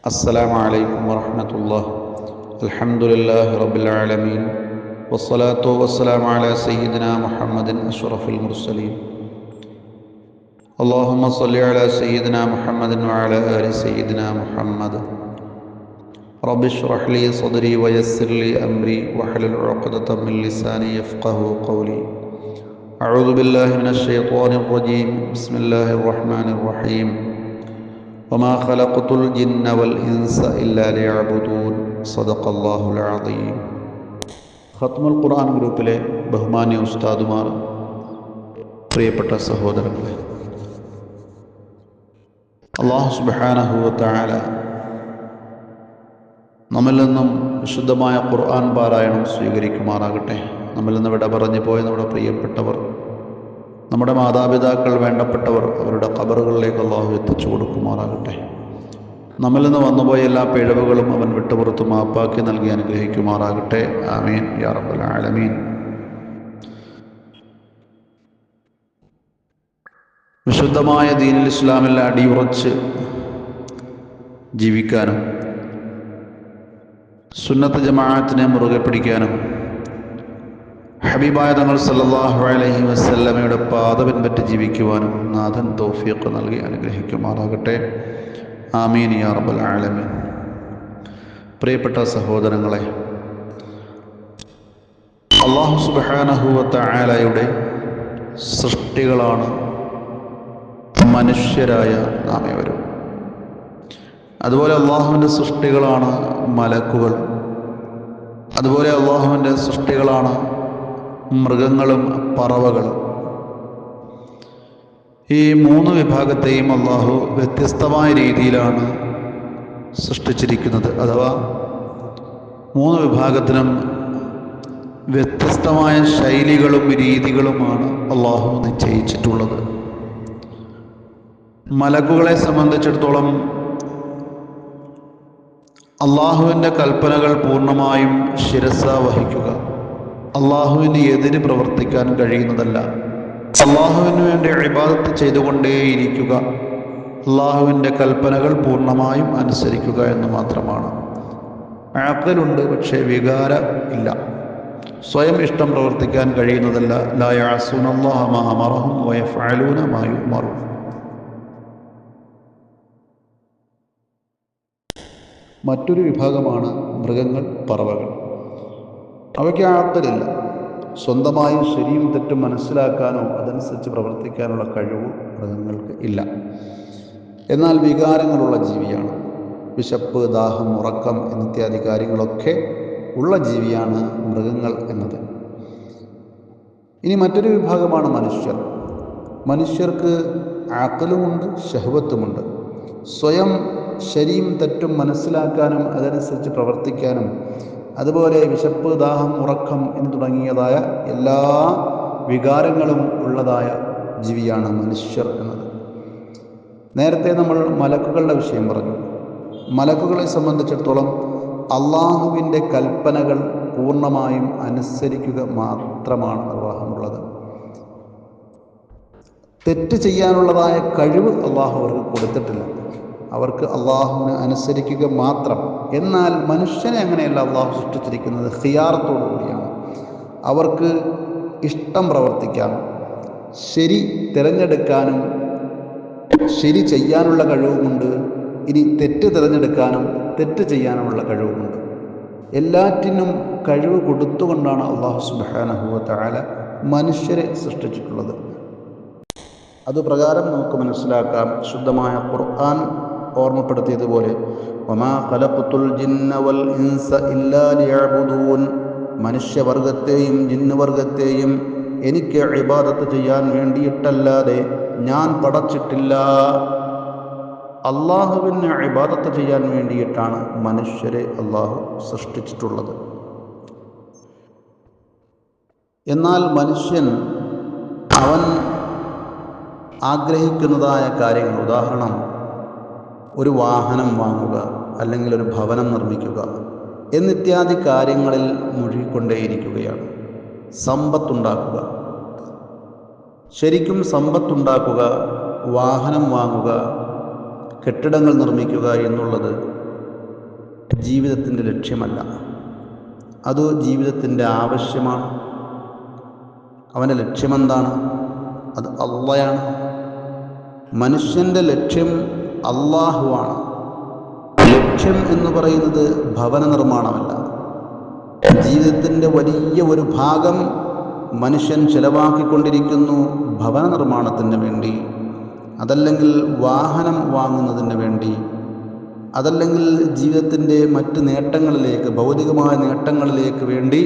السلام عليكم ورحمة الله. الحمد لله رب العالمين والصلاة والسلام على سيدنا محمد أشرف المرسلين. اللهم صل على سيدنا محمد وعلى آل سيدنا محمد. رب اشرح لي صدري ويسر لي أمري واحلل عقدة من لساني يفقه قولي. أعوذ بالله من الشيطان الرجيم. بسم الله الرحمن الرحيم. وما خلقت الجن والإنس إلا ليعبدون. صدق الله العظيم. ഖത്മുൽ ഖുർആൻ ഗ്രൂപ്പിലെ ബഹുമാന്യ ഉസ്താദുമാർ, പ്രിയപ്പെട്ട സഹോദരങ്ങളെ, അല്ലാഹു സുബ്ഹാനഹു വ തആല നമ്മിൽ നിന്നും വിശുദ്ധമായ ഖുർആൻ പാരായണം സ്വീകരിക്കുമാറാകട്ടെ. നമ്മിൽ നിന്ന് വിട പറഞ്ഞു പോയ നമ്മുടെ പ്രിയപ്പെട്ടവർ, നമ്മുടെ മാതാപിതാക്കൾ, വേണ്ടപ്പെട്ടവർ, അവരുടെ ഖബറുകളിലേക്ക് അല്ലാഹു എത്തിച്ചു കൊടുക്കുമാറാകട്ടെ. നമ്മിൽ നിന്ന് വന്നുപോയ എല്ലാ പിഴവുകളും അവൻ വിട്ടുപുറത്ത് മാപ്പാക്കി നൽകി അനുഗ്രഹിക്കുമാറാകട്ടെ. ആമീൻ യാ റബ്ബൽ ആലമീൻ. വിശുദ്ധമായ ദീനുൽ ഇസ്ലാമിൽ അടിയുറച്ച് ജീവിക്കാനും സുന്നത്ത് ജമാഅത്തിനെ മുറുകെ പിടിക്കാനും ഹബീബായ തങ്ങൾ സല്ലല്ലാഹു അലൈഹി വസല്ലമയുടെ പാത പിൻപറ്റി ജീവിക്കുവാനും നാഥൻ തൗഫീഖ് നൽകി അനുഗ്രഹിക്കുമാറാകട്ടെ. ആമീൻ യാ റബ്ബൽ ആലമീൻ. പ്രിയപ്പെട്ട സഹോദരങ്ങളെ, അല്ലാഹു സുബ്ഹാനഹു വ തആലയുടെ സൃഷ്ടികളാണ് മനുഷ്യരായ നാം ഏവരും. അതുപോലെ അള്ളാഹുവിൻ്റെ സൃഷ്ടികളാണ് മലക്കുകൾ. അതുപോലെ അള്ളാഹുവിൻ്റെ സൃഷ്ടികളാണ് മൃഗങ്ങളും പറവകളും. ഈ മൂന്ന് വിഭാഗത്തെയും അള്ളാഹു വ്യത്യസ്തമായ രീതിയിലാണ് സൃഷ്ടിച്ചിരിക്കുന്നത്. അഥവാ മൂന്ന് വിഭാഗത്തിനും വ്യത്യസ്തമായ ശൈലികളും രീതികളുമാണ് അള്ളാഹു നിശ്ചയിച്ചിട്ടുള്ളത്. മലക്കുകളെ സംബന്ധിച്ചിടത്തോളം അള്ളാഹുവിൻ്റെ കൽപ്പനകൾ പൂർണ്ണമായും ശിരസ വഹിക്കുക, അള്ളാഹുവിന് എതിര് പ്രവർത്തിക്കാൻ കഴിയുന്നതല്ല, അള്ളാഹുവിന് വേണ്ടി ഇബാദത്ത് ചെയ്തുകൊണ്ടേയിരിക്കുക, അള്ളാഹുവിൻ്റെ കൽപ്പനകൾ പൂർണ്ണമായും അനുസരിക്കുക എന്ന് മാത്രമാണ്. അഖലുണ്ട്, പക്ഷേ വികാര ഇല്ല. സ്വയം ഇഷ്ടം പ്രവർത്തിക്കാൻ കഴിയുന്നതല്ല. ലാ യഅസൂനല്ലാഹ മാ അമറഹും വയഫഅലൂന മാ യുഅ്മറൂൻ. മറ്റൊരു വിഭാഗമാണ് മൃഗങ്ങൾ, പറവകൾ. അവയ്ക്ക് അഖലില്ല. സ്വന്തമായി ശരിയും തെറ്റും മനസ്സിലാക്കാനോ അതനുസരിച്ച് പ്രവർത്തിക്കാനുള്ള കഴിവ് മൃഗങ്ങൾക്ക് ഇല്ല. എന്നാൽ വികാരങ്ങളുള്ള ജീവിയാണ്. വിശപ്പ്, ദാഹം, ഉറക്കം എന്നിത്യാദി കാര്യങ്ങളൊക്കെ ഉള്ള ജീവിയാണ് മൃഗങ്ങൾ എന്നത്. ഇനി മറ്റൊരു വിഭാഗമാണ് മനുഷ്യർ. മനുഷ്യർക്ക് അഖലുമുണ്ട്, ശഹ്വത്തുമുണ്ട്. സ്വയം ശരിയും തെറ്റും മനസ്സിലാക്കാനും അതനുസരിച്ച് പ്രവർത്തിക്കാനും, അതുപോലെ വിശപ്പ്, ദാഹം, ഉറക്കം എന്ന് തുടങ്ങിയതായ എല്ലാ വികാരങ്ങളും ഉള്ളതായ ജീവിയാണ് മനുഷ്യർ എന്നത്. നേരത്തെ നമ്മൾ മലക്കുകളുടെ വിഷയം പറഞ്ഞു. മലക്കുകളെ സംബന്ധിച്ചിടത്തോളം അള്ളാഹുവിൻ്റെ കൽപ്പനകൾ പൂർണ്ണമായും അനുസരിക്കുക മാത്രമാണ് നിർവാഹമുള്ളത്. തെറ്റ് ചെയ്യാനുള്ളതായ കഴിവ് അള്ളാഹു അവർക്ക് കൊടുത്തിട്ടില്ല. അവർക്ക് അള്ളാഹുവിനെ അനുസരിക്കുക മാത്രം. എന്നാൽ മനുഷ്യനെ അങ്ങനെയല്ല അള്ളാഹു സൃഷ്ടിച്ചിരിക്കുന്നത്. ഖിയാറത്തോടു കൂടിയാണ്. അവർക്ക് ഇഷ്ടം പ്രവർത്തിക്കാനും ശരി തിരഞ്ഞെടുക്കാനും ശരി ചെയ്യാനുള്ള കഴിവുമുണ്ട്. ഇനി തെറ്റ് തിരഞ്ഞെടുക്കാനും തെറ്റ് ചെയ്യാനുമുള്ള കഴിവുമുണ്ട്. എല്ലാറ്റിനും കഴിവ് കൊടുത്തുകൊണ്ടാണ് അള്ളാഹു സുബ്ഹാനഹു വ തആല മനുഷ്യരെ സൃഷ്ടിച്ചിട്ടുള്ളത്. അതുപ്രകാരം നമുക്ക് മനസ്സിലാക്കാം. ശുദ്ധമായ ഖുർആൻ ഓർമ്മപ്പെടുത്തിയതുപോലെ വമാ ഖലഖ്തുൽ ജിന്ന വൽ ഇൻസ ഇല്ലാ ലിയഅ്ബുദൂൻ. മനുഷ്യവർഗത്തെയും ജിന്നുവർഗത്തെയും എനിക്ക് ഇബാദത്ത് ചെയ്യാൻ വേണ്ടിയിട്ടല്ലാതെ ഞാൻ പടച്ചിട്ടില്ല. അള്ളാഹുവിന് ഇബാദത്ത് ചെയ്യാൻ വേണ്ടിയിട്ടാണ് മനുഷ്യരെ അള്ളാഹു സൃഷ്ടിച്ചിട്ടുള്ളത്. എന്നാൽ മനുഷ്യൻ അവൻ ആഗ്രഹിക്കുന്നതായ കാര്യങ്ങൾ, ഉദാഹരണം ഒരു വാഹനം വാങ്ങുക, അല്ലെങ്കിൽ ഒരു ഭവനം നിർമ്മിക്കുക എന്നിത്യാദി കാര്യങ്ങളിൽ മുഴുകിക്കൊണ്ടേയിരിക്കുകയാണ്. സമ്പത്തുണ്ടാക്കുക, ശരിക്കും സമ്പത്തുണ്ടാക്കുക, വാഹനം വാങ്ങുക, കെട്ടിടങ്ങൾ നിർമ്മിക്കുക എന്നുള്ളത് ജീവിതത്തിൻ്റെ ലക്ഷ്യമല്ല, അത് ജീവിതത്തിൻ്റെ ആവശ്യമാണ്. അവൻ്റെ ലക്ഷ്യമെന്താണ്? അത് അള്ളയാണ്. മനുഷ്യൻ്റെ ലക്ഷ്യം അള്ളാഹുവാണ്. ലക്ഷ്യം എന്ന് പറയുന്നത് ഭവന നിർമ്മാണമല്ല. ജീവിതത്തിൻ്റെ വലിയ ഒരു ഭാഗം മനുഷ്യൻ ചെലവാക്കിക്കൊണ്ടിരിക്കുന്നു ഭവന നിർമ്മാണത്തിന് വേണ്ടി, അതല്ലെങ്കിൽ വാഹനം വാങ്ങുന്നതിന് വേണ്ടി, അതല്ലെങ്കിൽ ജീവിതത്തിൻ്റെ മറ്റ് നേട്ടങ്ങളിലേക്ക്, ഭൗതികമായ നേട്ടങ്ങളിലേക്ക് വേണ്ടി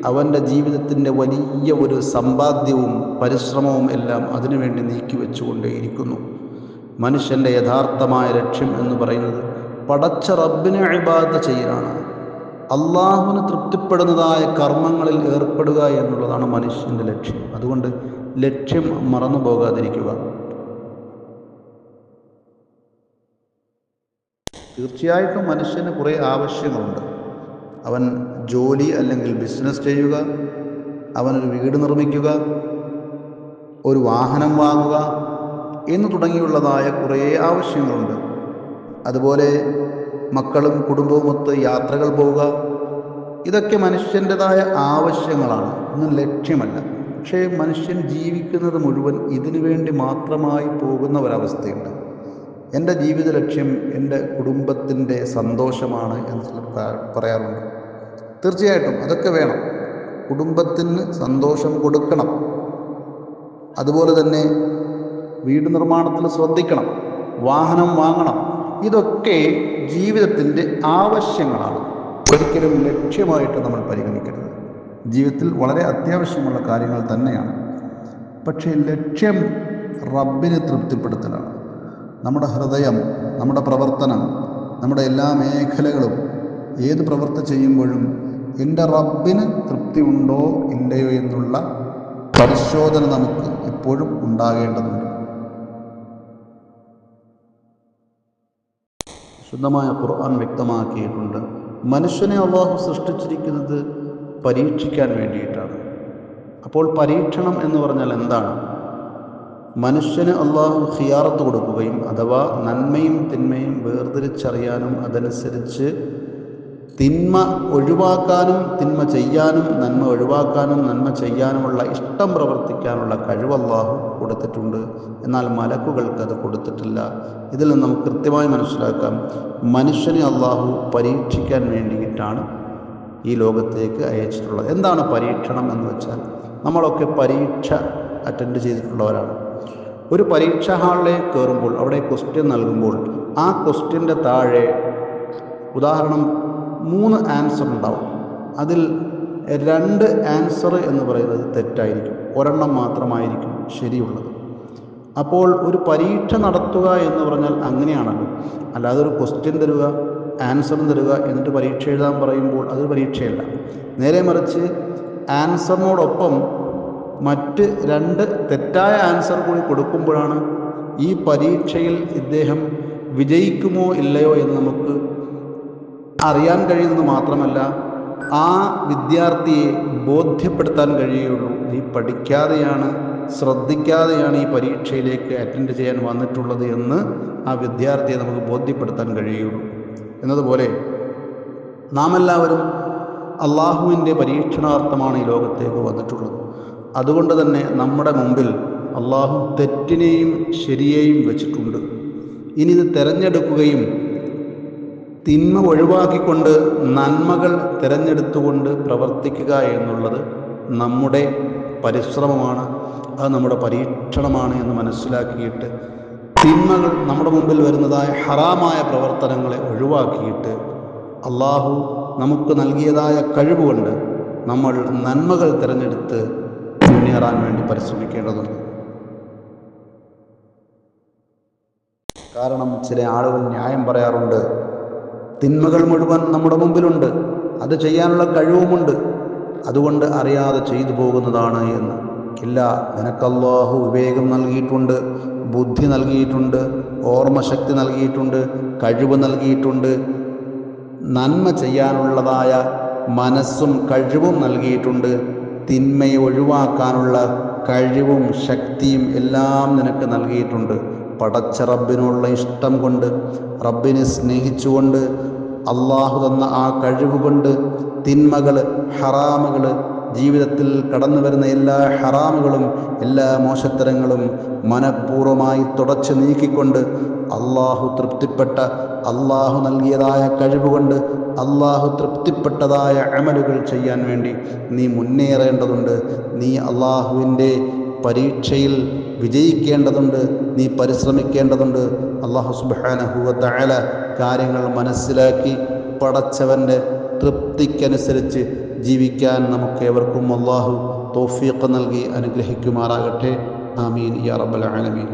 അവൻ്റെ ജീവിതത്തിൻ്റെ വലിയ ഒരു സമ്പാദ്യവും പരിശ്രമവും എല്ലാം അതിനുവേണ്ടി നീക്കിവെച്ചുകൊണ്ടേയിരിക്കുന്നു. മനുഷ്യൻ്റെ യഥാർത്ഥമായ ലക്ഷ്യം എന്ന് പറയുന്നത് പടച്ച റബ്ബിനെ ഇബാദത്ത് ചെയ്യലാണ്. അള്ളാഹുവിന് തൃപ്തിപ്പെടുന്നതായ കർമ്മങ്ങളിൽ ഏർപ്പെടുക എന്നുള്ളതാണ് മനുഷ്യൻ്റെ ലക്ഷ്യം. അതുകൊണ്ട് ലക്ഷ്യം മറന്നു പോകാതിരിക്കുക. തീർച്ചയായിട്ടും മനുഷ്യന് കുറേ ആവശ്യങ്ങളുണ്ട്. അവൻ ജോലി അല്ലെങ്കിൽ ബിസിനസ് ചെയ്യുക, അവനൊരു വീട് നിർമ്മിക്കുക, ഒരു വാഹനം വാങ്ങുക എന്ന് തുടങ്ങിയുള്ളതായ കുറേ ആവശ്യങ്ങളുണ്ട്. അതുപോലെ മക്കളും കുടുംബവുമൊത്ത് യാത്രകൾ പോവുക, ഇതൊക്കെ മനുഷ്യൻ്റെതായ ആവശ്യങ്ങളാണ്, ഒന്നും ലക്ഷ്യമല്ല. പക്ഷേ മനുഷ്യൻ ജീവിക്കുന്നത് മുഴുവൻ ഇതിനു വേണ്ടി മാത്രമായി പോകുന്ന ഒരവസ്ഥയുണ്ട്. എൻ്റെ ജീവിത ലക്ഷ്യം എൻ്റെ കുടുംബത്തിൻ്റെ സന്തോഷമാണ് എന്ന് പറയാറുണ്ട്. തീർച്ചയായിട്ടും അതൊക്കെ വേണം. കുടുംബത്തിന് സന്തോഷം കൊടുക്കണം. അതുപോലെ തന്നെ വീട് നിർമ്മാണത്തിൽ ശ്രദ്ധിക്കണം, വാഹനം വാങ്ങണം. ഇതൊക്കെ ജീവിതത്തിൻ്റെ ആവശ്യങ്ങളാണ്, ഒരിക്കലും ലക്ഷ്യമായിട്ട് നമ്മൾ പരിഗണിക്കരുത്. ജീവിതത്തിൽ വളരെ അത്യാവശ്യമുള്ള കാര്യങ്ങൾ തന്നെയാണ്. പക്ഷേ ലക്ഷ്യം റബ്ബിനെ തൃപ്തിപ്പെടുത്തലാണ്. നമ്മുടെ ഹൃദയം, നമ്മുടെ പ്രവർത്തനം, നമ്മുടെ എല്ലാ മേഖലകളും ഏത് പ്രവൃത്തി ചെയ്യുമ്പോഴും എൻ്റെ റബ്ബിന് തൃപ്തി ഉണ്ടോ ഇല്ലയോ എന്നുള്ള പരിശോധന നമുക്ക് എപ്പോഴും ഉണ്ടാകേണ്ടതുണ്ട്. ശുദ്ധമായ ഖുർആൻ വ്യക്തമാക്കിയിട്ടുണ്ട്, മനുഷ്യനെ അള്ളാഹു സൃഷ്ടിച്ചിരിക്കുന്നത് പരീക്ഷിക്കാൻ വേണ്ടിയിട്ടാണ്. അപ്പോൾ പരീക്ഷണം എന്ന് പറഞ്ഞാൽ എന്താണ്? മനുഷ്യന് അള്ളാഹു ഖിയാറത്ത് കൊടുക്കുകയും അഥവാ നന്മയും തിന്മയും വേർതിരിച്ചറിയാനും അതനുസരിച്ച് തിന്മ ഒഴിവാക്കാനും തിന്മ ചെയ്യാനും നന്മ ഒഴിവാക്കാനും നന്മ ചെയ്യാനുമുള്ള ഇഷ്ടം പ്രവർത്തിക്കാനുള്ള കഴിവ് അള്ളാഹു കൊടുത്തിട്ടുണ്ട്. എന്നാൽ മലക്കുകൾക്ക് അത് കൊടുത്തിട്ടില്ല. ഇതിൽ നിന്ന് നമുക്ക് കൃത്യമായി മനസ്സിലാക്കാം, മനുഷ്യനെ അള്ളാഹു പരീക്ഷിക്കാൻ വേണ്ടിയിട്ടാണ് ഈ ലോകത്തേക്ക് അയച്ചിട്ടുള്ളത്. എന്താണ് പരീക്ഷണം എന്ന് വെച്ചാൽ, നമ്മളൊക്കെ പരീക്ഷ അറ്റൻഡ് ചെയ്തിട്ടുള്ളവരാണ്. ഒരു പരീക്ഷാ ഹാളിലേക്ക് കയറുമ്പോൾ അവിടെ ക്വസ്റ്റ്യൻ നൽകുമ്പോൾ ആ ക്വസ്റ്റ്യൻ്റെ താഴെ ഉദാഹരണം 3 ആൻസർ ഉണ്ടാവും. അതിൽ 2 ആൻസർ എന്ന് പറയുന്നത് തെറ്റായിരിക്കും, ഒരെണ്ണം മാത്രമായിരിക്കും ശരിയുള്ളത്. അപ്പോൾ ഒരു പരീക്ഷ നടത്തുക എന്ന് പറഞ്ഞാൽ അങ്ങനെയാണല്ലോ. അല്ലാതെ ഒരു ക്വസ്റ്റ്യൻ തരിക, ആൻസറും തരിക, എന്നിട്ട് പരീക്ഷ എഴുതാൻ പറയുമ്പോൾ അതൊരു പരീക്ഷയല്ല. നേരെ മറിച്ച് ആൻസറിനോടൊപ്പം മറ്റ് 2 തെറ്റായ ആൻസർ കൂടി കൊടുക്കുമ്പോഴാണ് ഈ പരീക്ഷയിൽ ഇദ്ദേഹം വിജയിക്കുമോ ഇല്ലയോ എന്ന് നമുക്ക് അറിയാൻ കഴിയുന്നത് മാത്രമല്ല, ആ വിദ്യാർത്ഥിയെ ബോധ്യപ്പെടുത്താൻ കഴിയുള്ളൂ. നീ പഠിക്കാതെയാണ്, ശ്രദ്ധിക്കാതെയാണ് ഈ പരീക്ഷയിലേക്ക് അറ്റൻഡ് ചെയ്യാൻ വന്നിട്ടുള്ളത് എന്ന് ആ വിദ്യാർത്ഥിയെ നമുക്ക് ബോധ്യപ്പെടുത്താൻ കഴിയുള്ളൂ. എന്നതുപോലെ നാം എല്ലാവരും അള്ളാഹുവിൻ്റെ പരീക്ഷണാർത്ഥമാണ് ഈ ലോകത്തേക്ക് വന്നിട്ടുള്ളത്. അതുകൊണ്ട് തന്നെ നമ്മുടെ മുമ്പിൽ അള്ളാഹു തെറ്റിനെയും ശരിയെയും വെച്ചിട്ടുണ്ട്. ഇനി ഇത് തിരഞ്ഞെടുക്കുകയും തിന്മ ഒഴിവാക്കിക്കൊണ്ട് നന്മകൾ തിരഞ്ഞെടുത്തുകൊണ്ട് പ്രവർത്തിക്കുക എന്നുള്ളത് നമ്മുടെ പരിശ്രമമാണ്, അത് നമ്മുടെ പരീക്ഷണമാണ് എന്ന് മനസ്സിലാക്കിയിട്ട് തിന്മകൾ നമ്മുടെ മുമ്പിൽ വരുന്നതായ ഹറാമായ പ്രവർത്തനങ്ങളെ ഒഴിവാക്കിയിട്ട് അള്ളാഹു നമുക്ക് നൽകിയതായ കഴിവുകൊണ്ട് നമ്മൾ നന്മകൾ തിരഞ്ഞെടുത്ത് മുന്നേറാൻ വേണ്ടി പരിശ്രമിക്കേണ്ടതുണ്ട്. കാരണം ചില ആളുകൾ ന്യായം പറയാറുണ്ട്, തിന്മകൾ മുഴുവൻ നമ്മുടെ മുമ്പിലുണ്ട്, അത് ചെയ്യാനുള്ള കഴിവുമുണ്ട്, അതുകൊണ്ട് അറിയാതെ ചെയ്തു പോകുന്നതാണ് എന്ന്. ഇല്ല, നിനക്ക് അല്ലാഹു വിവേകം നൽകിയിട്ടുണ്ട്, ബുദ്ധി നൽകിയിട്ടുണ്ട്, ഓർമ്മശക്തി നൽകിയിട്ടുണ്ട്, കഴിവ് നൽകിയിട്ടുണ്ട്, നന്മ ചെയ്യാനുള്ളതായ മനസ്സും കഴിവും നൽകിയിട്ടുണ്ട്, തിന്മയെ ഒഴിവാക്കാനുള്ള കഴിവും ശക്തിയും എല്ലാം നിനക്ക് നൽകിയിട്ടുണ്ട്. പടച്ച റബ്ബിനുള്ള ഇഷ്ടം കൊണ്ട്, റബ്ബിനെ സ്നേഹിച്ചുകൊണ്ട്, അള്ളാഹു തന്ന ആ കഴിവുകൊണ്ട് തിന്മകൾ, ഹറാമുകൾ, ജീവിതത്തിൽ കടന്നു വരുന്ന എല്ലാ ഹറാമുകളും, എല്ലാ മോശത്തരങ്ങളും മനഃപൂർവ്വമായി തുടച്ചു നീക്കിക്കൊണ്ട് അള്ളാഹു തൃപ്തിപ്പെട്ട, അള്ളാഹു നൽകിയതായ കഴിവുകൊണ്ട് അള്ളാഹു തൃപ്തിപ്പെട്ടതായ അമലുകൾ ചെയ്യാൻ വേണ്ടി നീ മുന്നേറേണ്ടതുണ്ട്. നീ അള്ളാഹുവിൻ്റെ പരീക്ഷയിൽ വിജയിക്കേണ്ടതുണ്ട്. നീ പരിശ്രമിക്കേണ്ടതുണ്ട്. അള്ളാഹു സുബ്ഹാനഹു വ തആല കാര്യങ്ങൾ മനസ്സിലാക്കി പടച്ചവൻ്റെ തൃപ്തിക്കനുസരിച്ച് ജീവിക്കാൻ നമുക്കേവർക്കും അള്ളാഹു തൗഫീഖ് നൽകി അനുഗ്രഹിക്കുമാറാകട്ടെ. ആമീൻ യാ റബ്ബൽ ആലമീൻ.